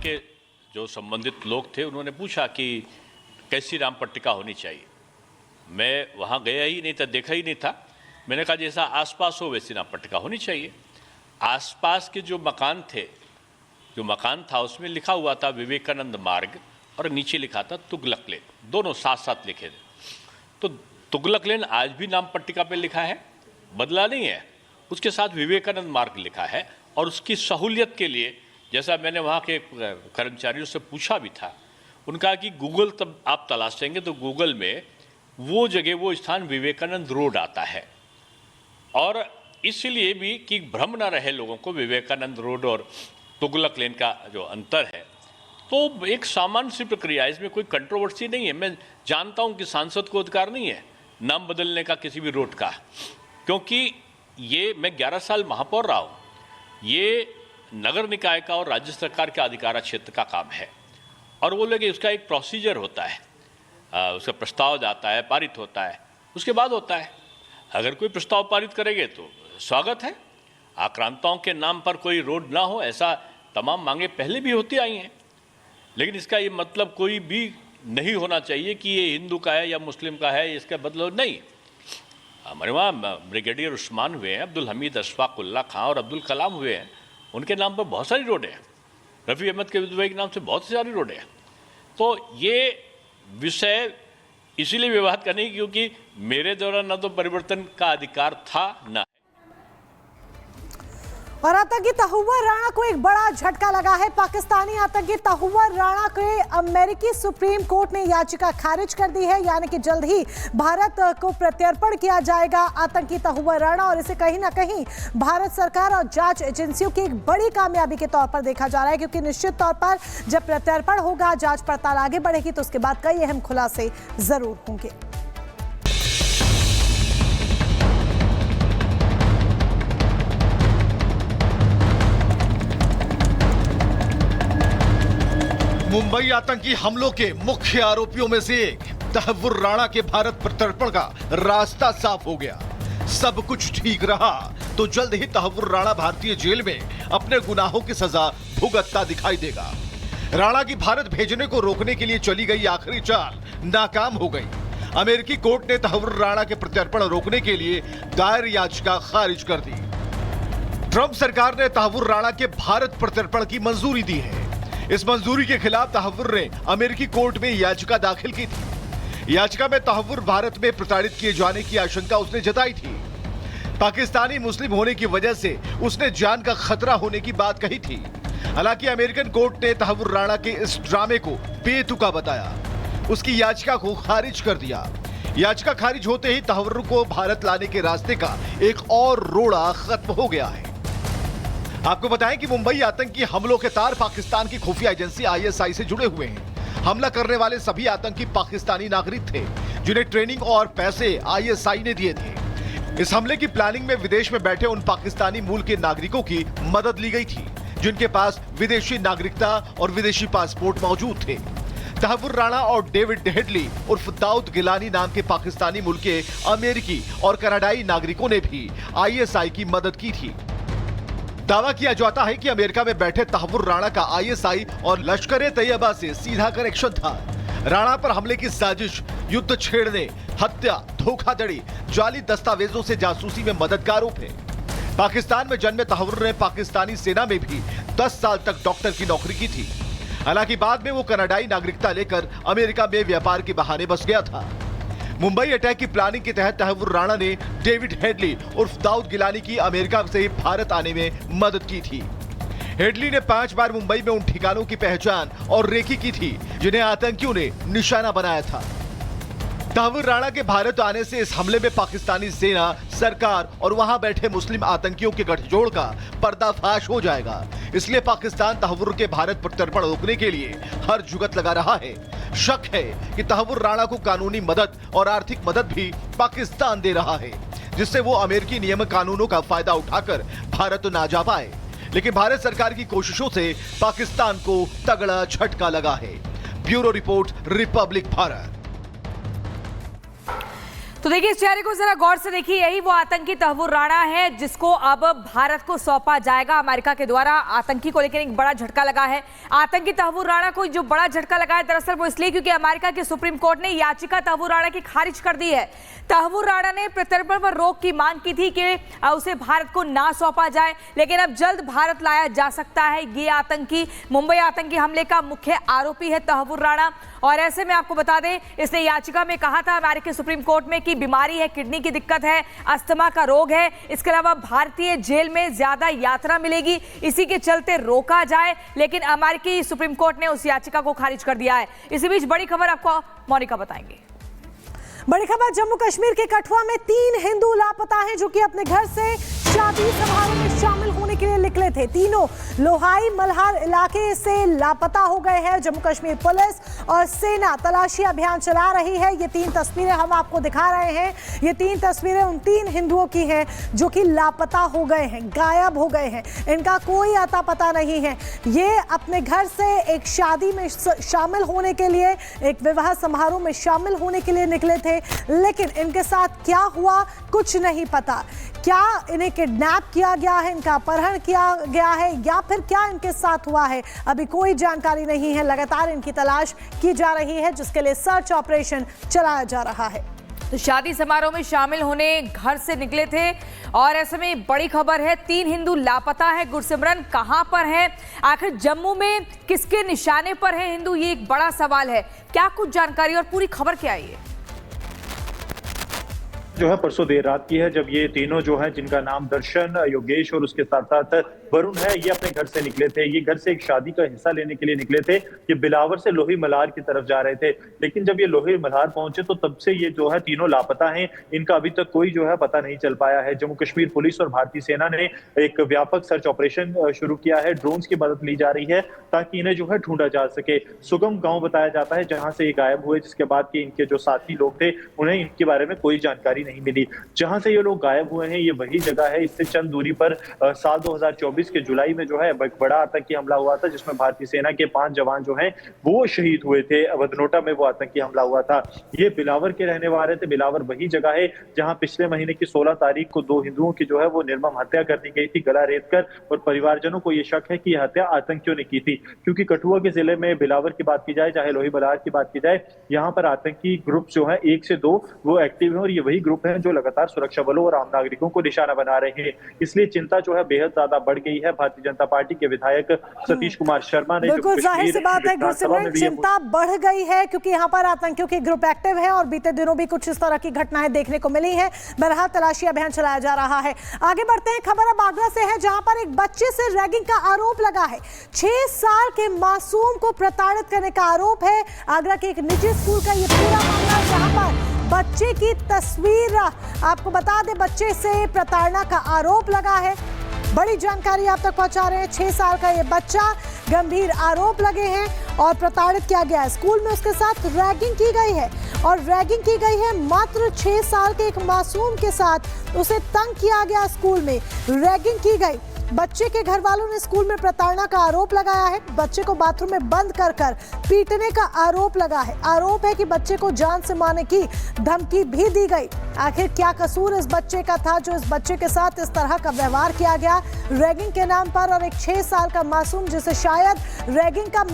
के जो संबंधित लोग थे उन्होंने पूछा कि कैसी राम पट्टिका होनी चाहिए। मैं वहाँ गया ही नहीं था, देखा ही नहीं था। मैंने कहा जैसा आसपास हो वैसी राम पट्टिका होनी चाहिए। आसपास के जो मकान था उसमें लिखा हुआ था विवेकानंद मार्ग और नीचे लिखा था तुगलक लेन, दोनों साथ साथ लिखे थे। तो तुगलक लेन आज भी नाम पट्टिका पे लिखा है, बदला नहीं है। उसके साथ विवेकानंद मार्ग लिखा है और उसकी सहूलियत के लिए, जैसा मैंने वहाँ के कर्मचारियों से पूछा भी था, उनका कि गूगल तब आप तलाशेंगे तो गूगल में वो जगह, वो स्थान विवेकानंद रोड आता है। और इसलिए भी कि भ्रम न रहे लोगों को विवेकानंद रोड और तुगलक लेन का जो अंतर है, तो एक सामान्य सी प्रक्रिया है, इसमें कोई कंट्रोवर्सी नहीं है। मैं जानता हूं कि सांसद को अधिकार नहीं है नाम बदलने का किसी भी रोड का, क्योंकि ये मैं 11 साल महापौर रहा हूँ, ये नगर निकाय का और राज्य सरकार के अधिकार क्षेत्र का काम है। और वो लोग उसका एक प्रोसीजर होता है, उसका प्रस्ताव जाता है, पारित होता है, उसके बाद होता है। अगर कोई प्रस्ताव पारित करेंगे तो स्वागत है। आक्रांताओं के नाम पर कोई रोड ना हो, ऐसा तमाम मांगे पहले भी होती आई हैं, लेकिन इसका ये मतलब कोई भी नहीं होना चाहिए कि ये हिंदू का है या मुस्लिम का है, इसका मतलब नहीं। हमारे वहाँ ब्रिगेडियर उस्मान हुए हैं, अब्दुल हमीद अशफाक उल्ला खां और अब्दुल कलाम हुए हैं, उनके नाम पर बहुत सारी रोडें हैं। रफ़ी अहमद के विधवा के नाम से बहुत सारी रोडें हैं। तो ये विषय इसीलिए विवाद का नहीं क्योंकि मेरे द्वारा न तो परिवर्तन का अधिकार था न। और आतंकी तहुव्वुर राणा को एक बड़ा झटका लगा है। पाकिस्तानी आतंकी तहुव्वुर राणा के अमेरिकी सुप्रीम कोर्ट ने याचिका खारिज कर दी है, यानी कि जल्द ही भारत को प्रत्यर्पण किया जाएगा आतंकी तहुव्वुर राणा। और इसे कहीं ना कहीं भारत सरकार और जांच एजेंसियों की एक बड़ी कामयाबी के तौर पर देखा जा रहा है, क्योंकि निश्चित तौर पर जब प्रत्यर्पण होगा, जांच पड़ताल आगे बढ़ेगी, तो उसके बाद कई अहम खुलासे जरूर होंगे। मुंबई आतंकी हमलों के मुख्य आरोपियों में से एक तहुव्वुर राणा के भारत प्रत्यर्पण का रास्ता साफ हो गया। सब कुछ ठीक रहा तो जल्द ही तहुव्वुर राणा भारतीय जेल में अपने गुनाहों की सजा भुगतता दिखाई देगा। राणा की भारत भेजने को रोकने के लिए चली गई आखिरी चाल नाकाम हो गई। अमेरिकी कोर्ट ने तहुव्वुर राणा के प्रत्यर्पण रोकने के लिए दायर याचिका खारिज कर दी। ट्रंप सरकार ने तहुव्वुर राणा के भारत प्रत्यर्पण की मंजूरी दी है। इस मंजूरी के खिलाफ तहुव्वुर ने अमेरिकी कोर्ट में याचिका दाखिल की थी। याचिका में तहुव्वुर भारत में प्रताड़ित किए जाने की आशंका उसने जताई थी। पाकिस्तानी मुस्लिम होने की वजह से उसने जान का खतरा होने की बात कही थी। हालांकि अमेरिकन कोर्ट ने तहुव्वुर राणा के इस ड्रामे को बेतुका बताया, उसकी याचिका को खारिज कर दिया। याचिका खारिज होते ही तहुव्वुर को भारत लाने के रास्ते का एक और रोड़ा खत्म हो गया है। आपको बताएं कि मुंबई आतंकी हमलों के तार पाकिस्तान की खुफिया एजेंसी आईएसआई से जुड़े हुए हैं। हमला करने वाले सभी आतंकी पाकिस्तानी नागरिक थे, जिन्हें ट्रेनिंग और पैसे आईएसआई ने दिए थे। इस हमले की प्लानिंग में विदेश में बैठे उन पाकिस्तानी मूल के नागरिकों की मदद ली गई थी, जिनके पास विदेशी नागरिकता और विदेशी पासपोर्ट मौजूद थे। तहुव्वुर राणा और डेविड हेडली उर्फ दाऊद गिलानी नाम के पाकिस्तानी मूल के अमेरिकी और कनाडाई नागरिकों ने भी आईएसआई की मदद की थी। दावा किया जाता है कि अमेरिका में बैठे तहुव्वुर राणा का आईएसआई और लश्कर ए तैयबा से सीधा कनेक्शन था। राणा पर हमले की साजिश युद्ध छेड़ने, हत्या, धोखाधड़ी, जाली दस्तावेजों से जासूसी में मदद का आरोप है। पाकिस्तान में जन्मे तहुव्वुर ने पाकिस्तानी सेना में भी 10 साल तक डॉक्टर की नौकरी की थी। हालांकि बाद में वो कनाडाई नागरिकता लेकर अमेरिका में व्यापार के बहाने बस गया था। मुंबई अटैक की प्लानिंग के तहत तहुव्वुर राणा ने डेविड हेडली उर्फ दाऊद गिलानी की अमेरिका से भारत आने में मदद की थी। हेडली ने 5 बार मुंबई में उन ठिकानों की पहचान और रेकी की थी जिन्हें आतंकियों ने निशाना बनाया था। तहुव्वुर राणा के भारत आने से इस हमले में पाकिस्तानी सेना, सरकार और वहां बैठे मुस्लिम आतंकियों के गठजोड़ का पर्दाफाश हो जाएगा। इसलिए पाकिस्तान तहुव्वुर के भारत प्रत्यर्पण रोकने के लिए हर जुगत लगा रहा है। शक है कि तहुव्वुर राणा को कानूनी मदद और आर्थिक मदद भी पाकिस्तान दे रहा है, जिससे वो अमेरिकी नियम कानूनों का फायदा उठाकर भारत ना जा पाए। लेकिन भारत सरकार की कोशिशों से पाकिस्तान को तगड़ा झटका लगा है। Bureau report, Republic Bharat. तो देखिए इस चेहरे को जरा गौर से देखिए, यही वो आतंकी तहव्वुर राणा है जिसको अब भारत को सौंपा जाएगा अमेरिका के द्वारा। आतंकी को लेकर एक बड़ा झटका लगा है। आतंकी तहव्वुर राणा को जो बड़ा झटका लगा है दरअसल वो इसलिए क्योंकि अमेरिका के सुप्रीम कोर्ट ने याचिका तहव्वुर राणा की खारिज कर दी है। तहव्वुर राणा ने प्रत्यर्पण पर रोक की मांग की थी कि उसे भारत को ना सौंपा जाए, लेकिन अब जल्द भारत लाया जा सकता है। ये आतंकी मुंबई आतंकी हमले का मुख्य आरोपी है तहव्वुर राणा, और ऐसे में आपको बता दें इसने याचिका में कहा था अमेरिकी सुप्रीम कोर्ट में कि बीमारी है, किडनी की दिक्कत है, अस्थमा का रोग है, इसके अलावा भारतीय जेल में ज्यादा यात्रा मिलेगी, इसी के चलते रोका जाए, लेकिन अमेरिकी सुप्रीम कोर्ट ने उस याचिका को खारिज कर दिया है। इसी बीच बड़ी खबर आपको मोनिका बताएंगे। बड़ी खबर जम्मू कश्मीर के कठुआ में 3 हिंदू लापता हैं जो कि अपने घर से शादी समारोह में शामिल होने के लिए निकले थे। तीनों लोहाई मल्हार इलाके से लापता हो गए हैं। जम्मू कश्मीर पुलिस और सेना तलाशी अभियान चला रही है। ये 3 तस्वीरें हम आपको दिखा रहे हैं। ये 3 तस्वीरें उन 3 हिंदुओं की हैं जो कि लापता हो गए हैं, गायब हो गए हैं। इनका कोई अता पता नहीं है। ये अपने घर से एक शादी में शामिल होने के लिए, एक विवाह समारोह में शामिल होने के लिए निकले थे, लेकिन इनके साथ क्या हुआ कुछ नहीं पता। क्या इन्हें किडनैप किया गया है, इनका अपहरण किया गया है, या फिर क्या इनके साथ हुआ है, अभी कोई जानकारी नहीं है। लगातार इनकी तलाश की जा रही है, जिसके लिए सर्च ऑपरेशन चलाया जा रहा है। तो शादी समारोह में शामिल होने घर से निकले थे, और ऐसे में बड़ी खबर है 3 हिंदू लापता है। गुरसिमरन कहां पर है, आखिर जम्मू में किसके निशाने पर है हिंदू, ये एक बड़ा सवाल है। क्या कुछ जानकारी और पूरी खबर क्या है? ये जो है परसों देर रात की है, जब ये तीनों जो है जिनका नाम दर्शन, योगेश और उसके साथ साथ वरुण है, ये अपने घर से निकले थे। ये घर से एक शादी का हिस्सा लेने के लिए निकले थे। ये बिलावर से लोही मल्हार की तरफ जा रहे थे, लेकिन जब ये लोही मल्हार पहुंचे तो तब से ये जो है तीनों लापता हैं। इनका अभी तक कोई जो है पता नहीं चल पाया है। जम्मू कश्मीर पुलिस और भारतीय सेना ने एक व्यापक सर्च ऑपरेशन शुरू किया है। ड्रोन्स की मदद ली जा रही है ताकि इन्हें जो है ढूंढा जा सके। सुगम गांव बताया जाता है जहां से ये गायब हुए, जिसके बाद कि इनके जो साथी लोग थे उन्हें इनके बारे में कोई जानकारी नहीं मिली। जहां से ये लोग गायब हुए हैं ये वही जगह है, इससे चंद दूरी पर साल 2024 के जुलाई में जो है बड़ा आतंकी हमला हुआ था, जिसमें भारतीय सेना के 5 जवान जो हैं वो शहीद हुए थे। वदनोटा में वो आतंकी हमला हुआ था। ये बिलावर के रहने वाले थे। बिलावर वही जगह है जहां पिछले महीने की 16 तारीख को 2 हिंदुओं की जो है वो निर्मम हत्या कर दी गई थी, गला रेत कर, और परिवारजनों को ये शक है कि यह हत्या आतंकियों ने की थी। क्योंकि कठुआ के जिले में बिलावर की बात की जाए, चाहे लोही मल्हार की बात की जाए, यहाँ पर आतंकी ग्रुप जो है 1 से 2 वो एक्टिव है, और ये वही ग्रुप है जो लगातार सुरक्षा बलों और आम नागरिकों को निशाना बना रहे हैं। इसलिए चिंता जो है बेहद ज्यादा बढ़ गई है। भारतीय जनता पार्टी के विधायक सतीश कुमार शर्मा ने बिल्कुल जाहिर सी बात है गुरसिमरन, चिंता बढ़ गई है क्योंकि यहाँ पर आतंकियों के ग्रुप एक्टिव है और बीते दिनों भी कुछ इस तरह की घटनाएं देखने को मिली है। बहरहाल तलाशी अभियान चलाया जा रहा है। आगे बढ़ते हैं, खबर अब आगरा से है जहां पर एक बच्चे से रैगिंग का आरोप लगा है। 6 साल के मासूम को प्रताड़ित करने का आरोप है। आगरा के एक निजी स्कूल का ये पूरा मामला, जहां पर बच्चे की तस्वीर आपको बता दें, बच्चे से प्रताड़ना का आरोप लगा है। बड़ी जानकारी आप तक पहुंचा रहे हैं। 6 साल का ये बच्चा, गंभीर आरोप लगे हैं और प्रताड़ित किया गया है। स्कूल में उसके साथ रैगिंग की गई है, और रैगिंग की गई है मात्र 6 साल के एक मासूम के साथ। उसे तंग किया गया, स्कूल में रैगिंग की गई। बच्चे के घर वालों ने स्कूल में प्रताड़ना का आरोप लगाया है। बच्चे को बाथरूम में बंद कर पीटने का आरोप लगा है। आरोप है कि बच्चे को जान से मारने की धमकी भी दी गई। आखिर क्या कसूर इस बच्चे का था जो इस बच्चे के साथ इस तरह का व्यवहार किया गया रैगिंग के नाम पर? और एक 6 साल का मासूम जिसे शायद रैगिंग का